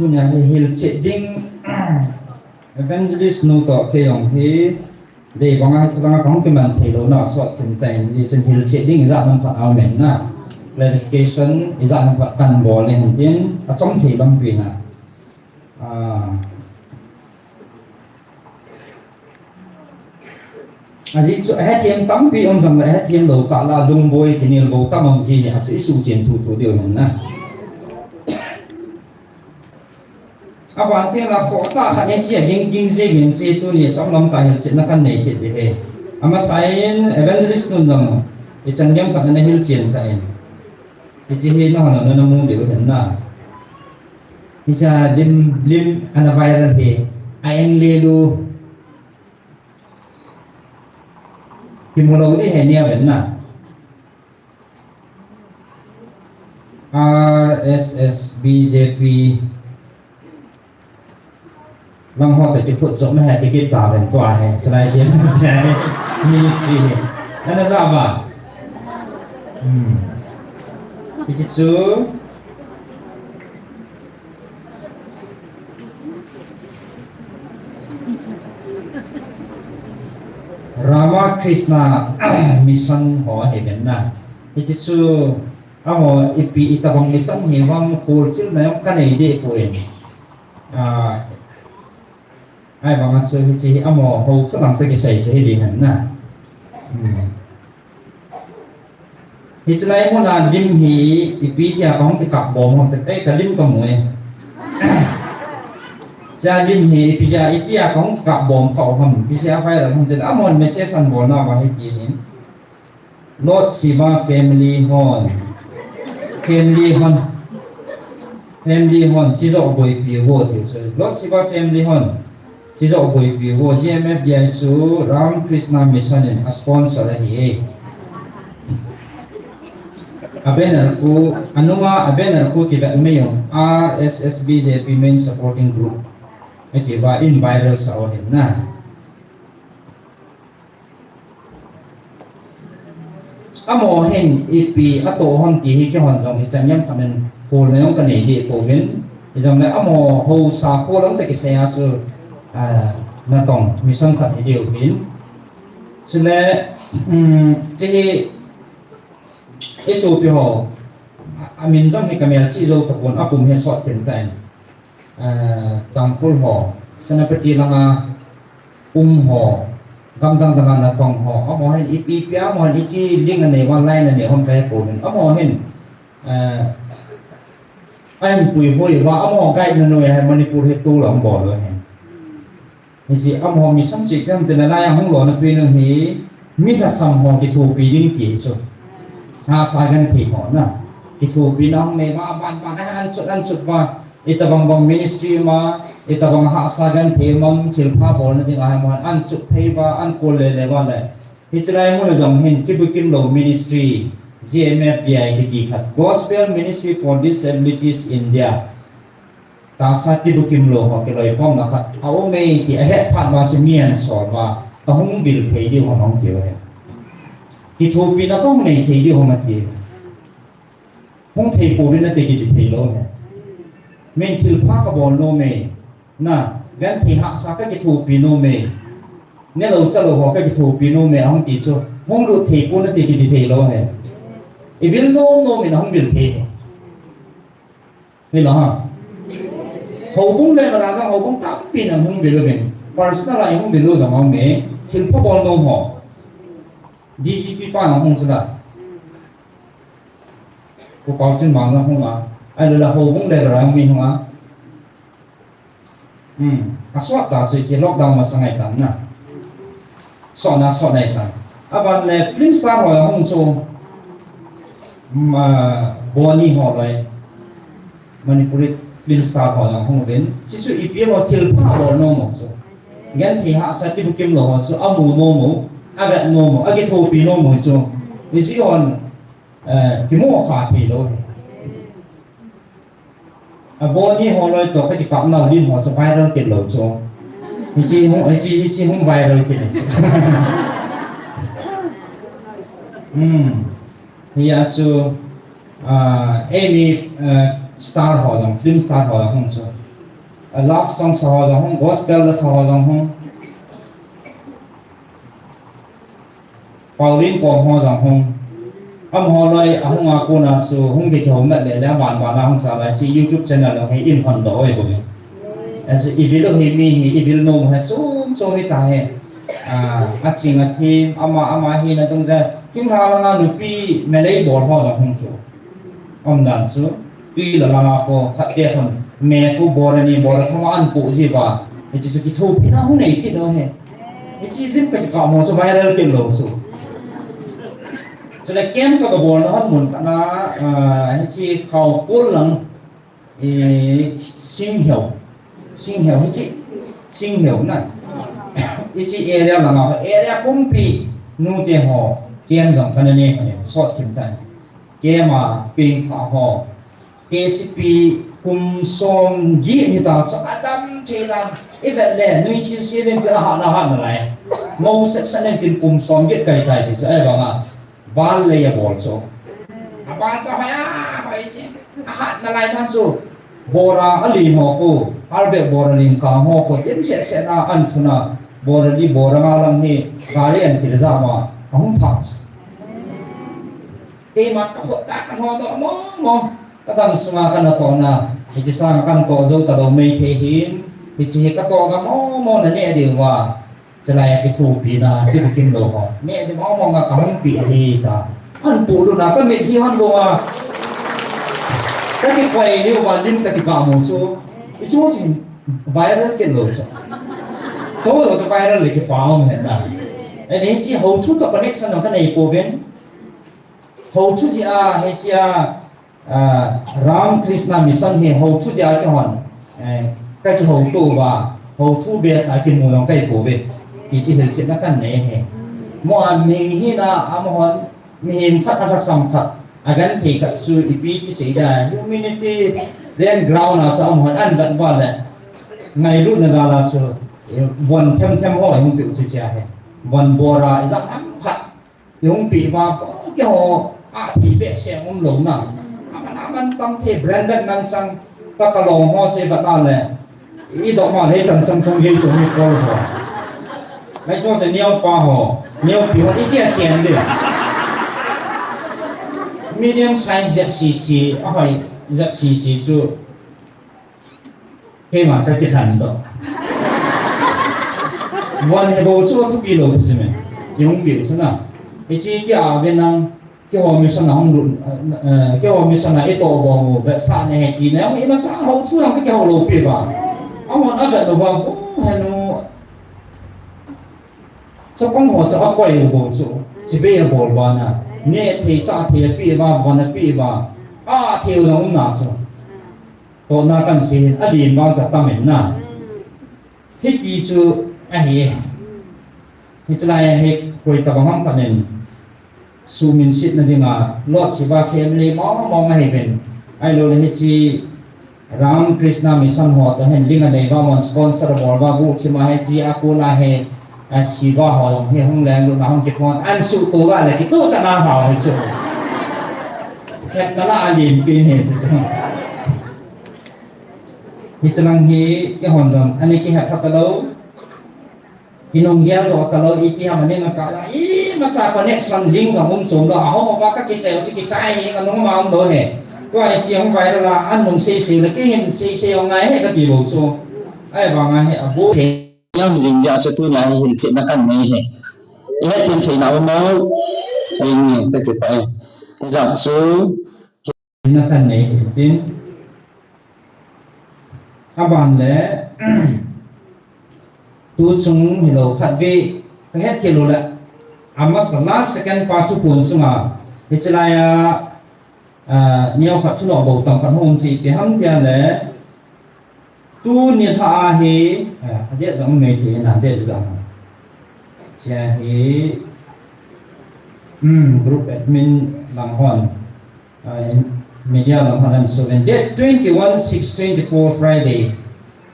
punya hil setting evangelist nu to ke yong hi de banga changa kong ke man thelo na so tin tai ji chen hil setting za nam phat au men na clarification za nam phat kan bol le hin tin a chong thi lam pi na aji so he thiam tam pi om jam he thiam lo ka la lung boy kinil bo tam om ji ja su su chen thu thu deu hin na awan te la ko ta kha ne chia ging ging je min je tu ni chong lam ta hin chen na kan nei ke de he ama sain evangelist nun dam e chang yam kha na hil chen ta en e ji he na na na mu deu hin na ni cha lim ana viral he a en le lu thì một lâu đi hè nhiều vẫn là RSS BJP vâng họ tự chụp rộng hè thì cái tàu vẫn tỏa hè cho lại xem cái ministry này nó sao mà thì chỉ chú Rama Krishna mission ho he ben na ichi chu amo ipi itabang mission he wang khol chil na ka nei de ko en ai bang chu ichi amo ho thlang ta ki sai che di han na ichi lai mo na lim hi ipi ya bang ki kap bom hom te ka lim ka mo cha lim hi pizza itia kong ka bom khau hom pizza fai la hom ten amon message san bona wa hi ti hin Lord Shiva family hon chi zo boi pi ho ti so Lord Shiva family hon chi zo boi pi ho GMF dia su Ram Krishna mission in a sponsor hi abenar ku anuwa abenar ku ki vet me yong RSS BJP main supporting group iti ba in viral sa ohin na amo hen ipi ato hon ti hi ke hon jong hi chanyam kamen khol na yong kanei di ko vin jong na amo ho sa khol ang ta ki se chu na tong mission khat hi diu bin sile ti isu pi ho amin jong hi kamel chi zo ta pon apum he so chen ta tang phul ho senapati langa ho gam dang dang na tong ho amo hen ipi pia mo ni chi ling ane online ane hom fa ko men amo hen anh tui hoi wa amo gai na noi ha manipur he tu lam bo lo hen ni si amo mi sam chi kam te na la yang hong lo na pi no hi mi tha sam ho ki thu pi ding ti chu ha sa gan thi ho na ki thu pi na hong ne wa ban ban an chut wa itabang bang ministry ma itabang ha sagan themam chilpha bol na ding ai mon an chu pheiwa an kol le wa le hichrai mo jong hin tibukim lo ministry GMF DI ki khat gospel ministry for disabilities India ta sa tibukim lo ho ke loi pom na khat au me ti a het phat ma simian so wa a hung vil thei di ho nong ti wa ki thu pi na tong nei thei di ho ma ti hung thei pu rin na ti ki thei lo ne men chil pha ka bol no me na gan thi ha sa ka ki thu pi no me ne lo cha lo ho ka ki thu pi no me hong ti chu hong lu thei pu na ti ki thei lo he e vil no me na hong vil thei ni lo ha ho bung le ma ra ho bung ta pi na hong vil ven personal lai hong vil lo za ma me chil pha bol no ho DCP pa na hong cha ko pau chin ma na hong a ai là hồ cũng để rồi mình không á aswat ta chỉ lockdown mà sang ngày tận nè so này tận bạn này film star rồi không so mà boni họ rồi Manipuri film star họ không đến chỉ số IPM họ chill pa họ no mà so gan thì hạ sa ti bukim lo so amu no mo aga no mo agi thopi no mo so ni si on ki mo fa thi lo boni ho loi to ka ti ka na lim ho so viral ke lo so chi hung viral ke ni ya so Amy star ho jong film star ho hong so love song sa ho jong hong gospel la sa ho jong hong Pauline ko ho jong hong ho loi hong a ko na su hong bi thom met le la ban ba na hong sa la chi YouTube channel lo he in hon do oi bo me as evil he mi evil no ha chum chum mi ta he a ching a thi ama hi na tung ja kim ha la na nu pi me lei bo ho jong hong chu dan su tuy là ko khat ke hon me ku borani bor thama an pu ji ba e chi ki thu pi na hu nei ki do he e chi lim ka mo so viral ke lo so cho la kem ka bor na han mun na e chi khau pul lang e sinh hiểu he chi sinh hiểu na e chi area la area kum pi nu te ho kem jong kan ne so thim tan kema ping pha ho KCP kum som gi hita so adam thela evele nui sil sil den ha na lai mo set sanen tin kum som gi kai tai ti sai ba ma bal le ya bol so aban sa ha chi ha na lai nan so bora ali ho ko arbe bora lin ka ho ko tim se na an thuna bora li bora nga lam ni gari an ti za ma hong thas te ma ko ta ho do mo kadam sunga kan to na hi sa kan to zo ta do mei the hin hi ka to ga mo na ne de wa chalaya ki thu pi na chi kim do ho ne de mo nga ka hong pi hi ta an pu lu na ka me hi han bo wa ka ki kwai ni wa lim ka ti ka mo so i chu chi viral ke lo so lo so viral le ki pa mo he na e ni chi ho thu to connection ka nei po ven ho thu ji a he chi a Ram Krishna mission he ho thu ja ke hon ka ki ho tu wa ho thu be sa ki mu long kai ko be ki chi hel chi na kan ne he mo an ming hi na am hon mi him phat phat sam phat agan the ka su ipi ti sei da humanity then ground na sa am hon an dat ba le ngai lu na za la su bon them ho hum pi su cha he bon bora za am phat yong pi ba ke ho a ti be se om lo naมันต้องเทแบรนด์นั้นจังก็กระโลงห่อเสียบตาเลยอีดอกมาให้จังยี่สุนิโก้หัวไม่ชอบจะเนี้ยปลาหัวเนี้ยผิวอีเดียเจียนเลยมีเดียมไซส์10cc อะไร10cc จู่ให้มาก็จะทันต่อวันเฮโบจู่ทุกกิโลใช่ไหมยังผิวใช่ไหมไอ้ที่ที่อาเวนังcái hôm mình sang hông luôn cái hôm mình sang này tổ bò vật sản này thì nếu mà sang hậu thu làm cái hậu lô bì vào ông mà áp vật vào phố hay nó sao con họ sao quay ở bộ chỗ chỉ bây giờ bộ vào nè nghe thì cha thì bì vào văn bì vào thì nó cũng nã sao tổ na cần gì đi vào chặt tâm mình nè hết kỳ chú hi lại hết quay tập hàng tập nên sumin sit na dinga lot siba family mo nga heaven ai lo le chi Ram Krishna mission ho to hen linga dei ba mon sponsor bor ba bu chi ma he chi akula he siba ho long he hong lang lu na hong ki khon an su tu ba le ki tu sa na ha ho chu het na la alin pin he chu hi chang hi ke hon jam ani ki ha phat lo kinong yel do ta lo i ki ha mane ma ka la masa connection link ka mong chom do ho ma ka ki cheu chi ki chai he ka nong ma om do he ko ai chi hong vai la an mong se le ki hin se ong ngai he ka ti lo so ai ba nga he abu the nyam jing ja so tu na hin chi na kan nei he he tin thei na mo ai ni ka ti pai ja so na kan nei tin aban le tu chung hello khat vi ka het ke lo la amma last second part tu pun sunga hichlaya niao khat chulo bo tam kan hong chi ke ham tia le tu ni tha a hi ade jong me thi na de jang cha hi group admin lang hon media lang hon so date 21/6/24 Friday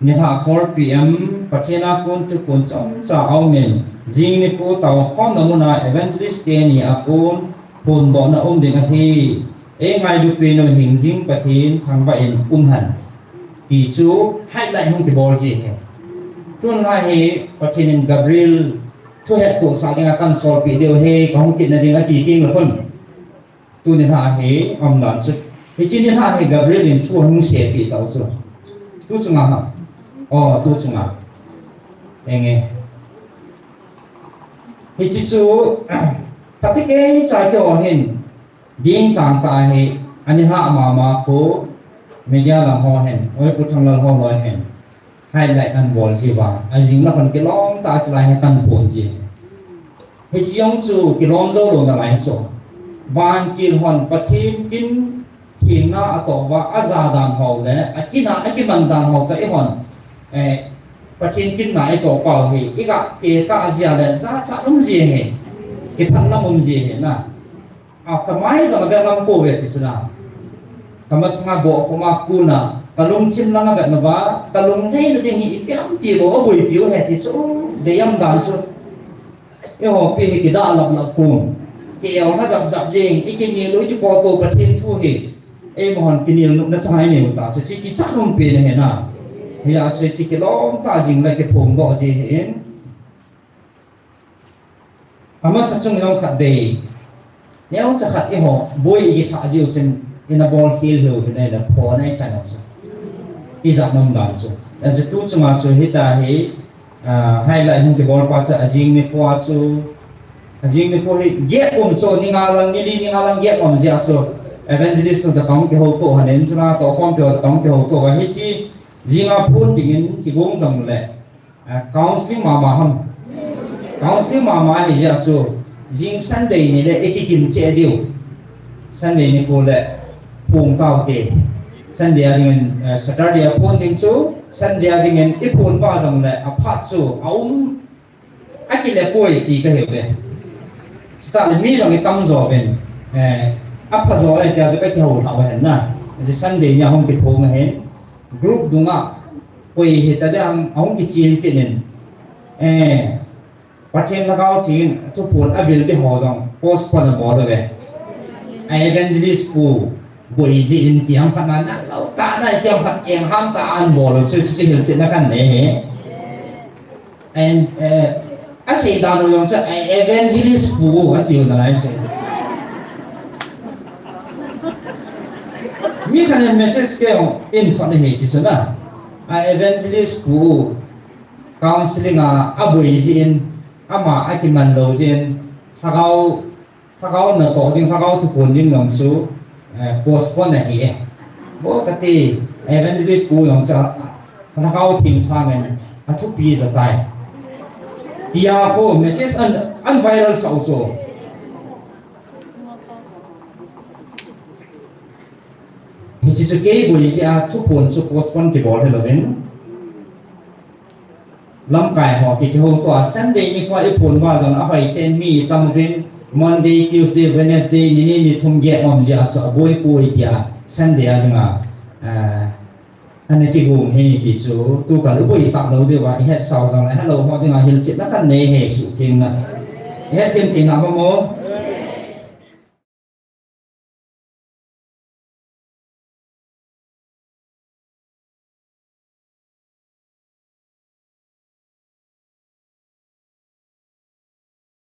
ni tha 4 p.m. Pathena kun tu kun chom cha aumen jing ni ko taw khom na muna evangelist te ni akun phun do na ding a hi e ngai du pe no hing jing pathin thang ba in han tỷ chú hai lại không cái bol gì hết tuần hai he có thể nên Gabriel thu hẹp tổ sa cái căn soi bị điều he có không kịp là tiếng tỷ tiếng là con tuần này hai he âm đàn chút he chỉ nên hai he Gabriel liền thu không xẻ bị tàu chút tu chung à tu chung à nghe he chỉ chú phát cái trái kiểu hình điên chẳng tại he anh hạ mà phố media làm ho hen oi pu thang la ho loi hen hai lại ăn bol gì vào anh dính là phần cái lom ta chỉ lại hay tan bol gì he chiong chu cái lom zo lo na lai so van kin hon pathin kin thin na ato wa aza dan ho le akina akiman dan ho ta e hon pathin kin na e to pau he iga e ka azia le za cha lum gì he cái phan lam gì he na kamai zo ga lam ko ve tisna kamas nga bo ko ma kuna kalung chim na nga bet na ba kalung nei na ding hi piam ti bo bui piu he ti so de yam dan so e ho pi hi ki da lap lap ku ki el ha zap zap jing i ki ni lu ji ko to pathin thu hi e mo hon ki ni lu na chai ni ta so chi ki cha lum pi ne he na hi a so chi ki long ta jing la ki phom do ji hen ama sa chung long khat de neo cha khat e ho bui i sa ji chen in a ball hill hill này là phò này chẳng hạn thì giảm nông đàn số là sự tu chung mà số hita hi hay lại một cái ball pass azing ni phò số azing ni phò hi ghét số ni ngalang ghét gì số evangelist nó tao cái hậu tổ hành đến chúng ta tao phong biểu tao cái hậu tổ và hết chi riêng à phun thì cái gông rằng là counseling mà hâm counseling mà hi gì số riêng Sunday này là cái kim chế điều Sunday ni phò là phùng tàu kề Sunday dengan Saturday pun ting su Sunday dengan ipun ba rằng là apart su ông ai le koi thì cái hiểu về start là mi rằng cái tâm rồi về apa rồi thì giờ cái hiểu thảo về na thì Sunday nhà không kịp phùng hết group đúng không koi thì ta đang ông cái chiên cái nên bắt thêm là cao thì thu phun avail cái hồ rằng post phần là bỏ được về evangelist pu buổi gì tiếng Phật nói lâu ta đây tiếng Phật tiếng ham ta ăn bò rồi suy hiểu chuyện nó khăn này and I say that no yung sa evangelist pu at yun na lang siya mi kan message kayo in Phật này chỉ số na evangelist pu counseling buổi gì ama akiman lâu gì thagao na to ding thagao thu pun ding ngam su postpone này bố cái gì evangelist school yang sa nó cao thiên sang này thu pi ra tai tia ko message an viral sau so hi chi chu ke bui si thu pon chu postpone ki bol hello den lam kai ho ki ho to Sunday ni kwa i pon wa zon a hoi chen mi tam vin Monday, Tuesday, Wednesday, ni thum ge om ja so boy pui tia Sunday nga anh chị gồm he thì số tu cả lúc buổi tạm đầu thì vậy hết sau rằng lại hello họ thì là hiện chuyện rất là nề hệ sự thêm là hết thêm thì nào không mô